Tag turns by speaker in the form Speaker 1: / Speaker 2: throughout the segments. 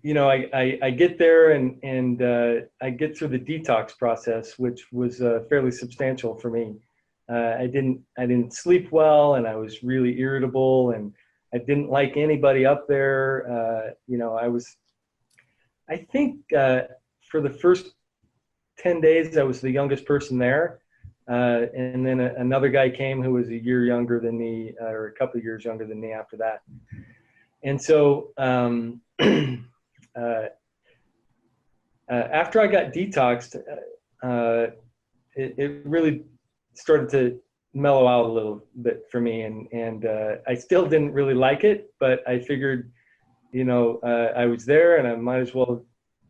Speaker 1: I get there and I get through the detox process, which was fairly substantial for me. I didn't sleep well, and I was really irritable, and I didn't like anybody up there. I think for the first 10 days, I was the youngest person there. And then another guy came who was a year younger than me, or a couple of years younger than me after that. And so after I got detoxed, it really started to mellow out a little bit for me. And I still didn't really like it, but I figured, I was there and I might as well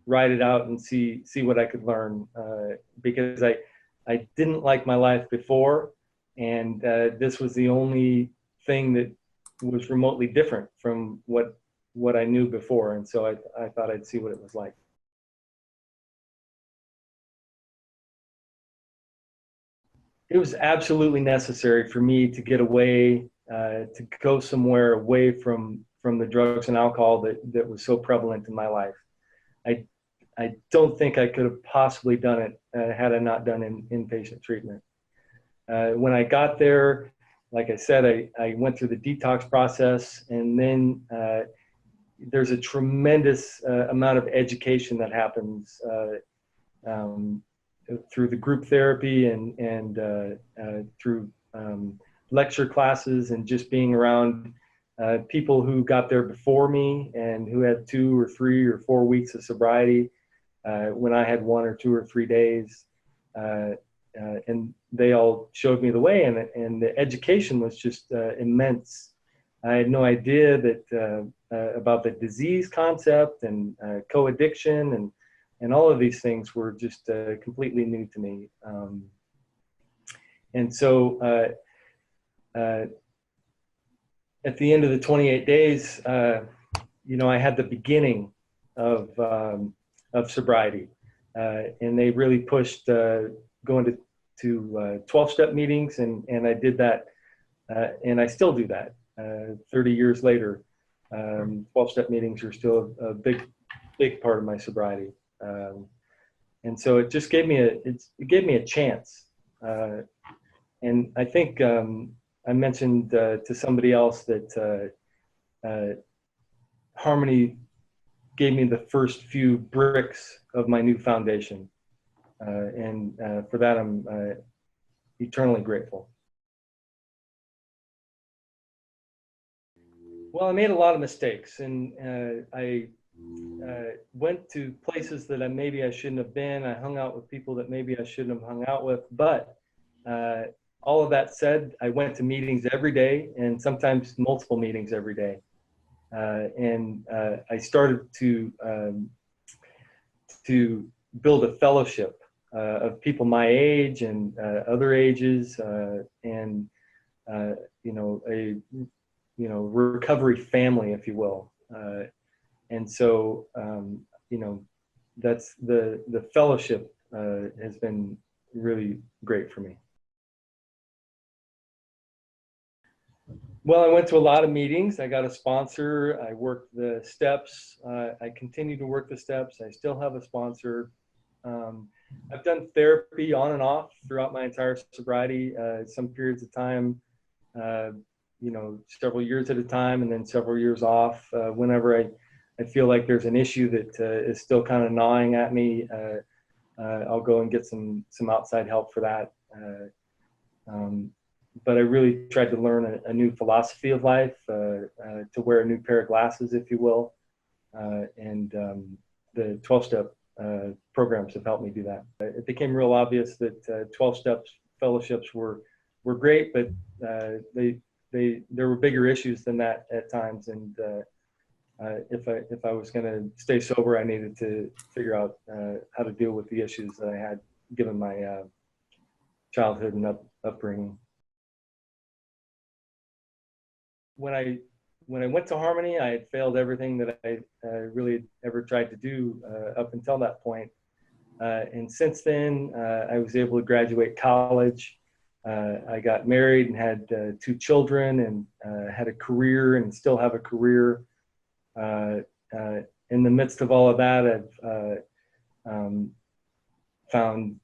Speaker 1: ride it out and see what I could learn, because I didn't like my life before, and this was the only thing that was remotely different from what I knew before, and so I thought I'd see what it was like. It was absolutely necessary for me to get away, to go somewhere away from the drugs and alcohol that was so prevalent in my life. I I don't think I could have possibly done it had I not done inpatient treatment. When I got there, like I said, I went through the detox process, and then there's a tremendous amount of education that happens um, through the group therapy and through lecture classes and just being around people who got there before me and who had 2 or 3 or 4 weeks of sobriety when I had 1 or 2 or 3 days. And they all showed me the way, and the education was just immense. I had no idea that about the disease concept and co-addiction and all of these things were just completely new to me. And so at the end of the 28 days, I had the beginning of sobriety, and they really pushed going to 12-step meetings, and I did that, and I still do that 30 years later. 12-step meetings are still a big part of my sobriety, and so it just gave me a chance. And I think I mentioned to somebody else that Harmony gave me the first few bricks of my new foundation. And for that, I'm eternally grateful. Well, I made a lot of mistakes, and I went to places that maybe I shouldn't have been. I hung out with people that maybe I shouldn't have hung out with. But all of that said, I went to meetings every day, and sometimes multiple meetings every day. And I started to build a fellowship of people my age and other ages, and a recovery family, if you will. And so that's the fellowship has been really great for me. Well, I went to a lot of meetings. I got a sponsor. I worked the steps. I continue to work the steps. I still have a sponsor. I've done therapy on and off throughout my entire sobriety, some periods of time, several years at a time, and then several years off. Whenever I feel like there's an issue that is still kind of gnawing at me, I'll go and get some outside help for that. But I really tried to learn a new philosophy of life, to wear a new pair of glasses, if you will. And the 12-step programs have helped me do that. It became real obvious that 12-step fellowships were great, but there were bigger issues than that at times. And if I was going to stay sober, I needed to figure out how to deal with the issues that I had given my childhood and upbringing. When I went to Harmony, I had failed everything that I really ever tried to do up until that point. And since then, I was able to graduate college. I got married and had 2 children, and had a career and still have a career. And in the midst of all of that, found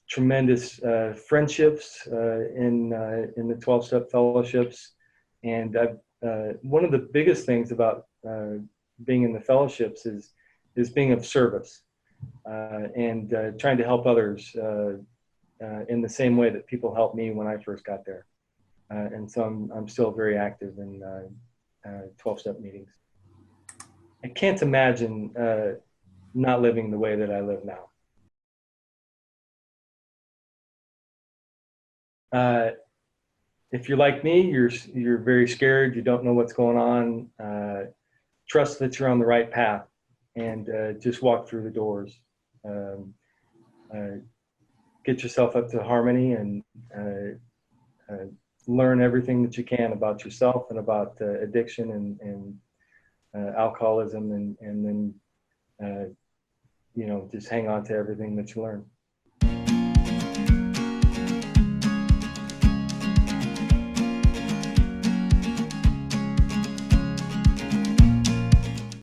Speaker 1: tremendous friendships in the 12-step fellowships. And one of the biggest things about being in the fellowships is being of service and trying to help others in the same way that people helped me when I first got there. And so I'm still very active in 12-step meetings. I can't imagine not living the way that I live now. If you're like me, you're very scared. You don't know what's going on. Trust that you're on the right path, and just walk through the doors. Get yourself up to harmony, and learn everything that you can about yourself and about addiction and alcoholism, and then just hang on to everything that you learn.